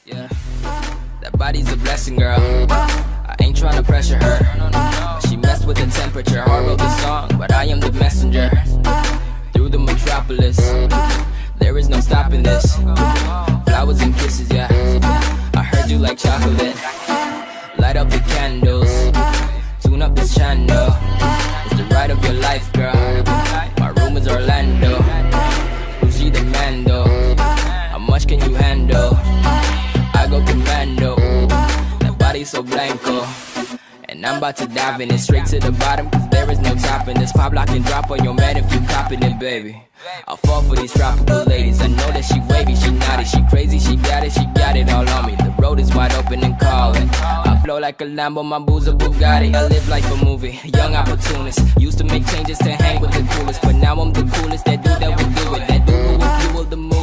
Yeah, that body's a blessing, girl. I ain't tryna pressure her. She messed with the temperature. Hard wrote the song, but I am the messenger. Through the metropolis, there is no stopping this. Flowers and kisses, yeah. I heard you like chocolate. Light up the candles, tune up this channel. It's the ride of your life, girl. My room is Orlando. Uzi the Mando. How much can you handle? I go commando. That body so blanco. And I'm about to dive in it straight to the bottom, cause there is no topping this. Pop, lock, and drop on your man if you copping it, baby. I'll fall for these tropical ladies. I know that she wavy, she naughty, she crazy, she got it all on me. The road is wide open and calling. I flow like a Lambo, my boo's a Bugatti. I live like a movie, young opportunist. Used to make changes to hang with the coolest, but now I'm the coolest. That dude that will do it, that dude who will fuel the move.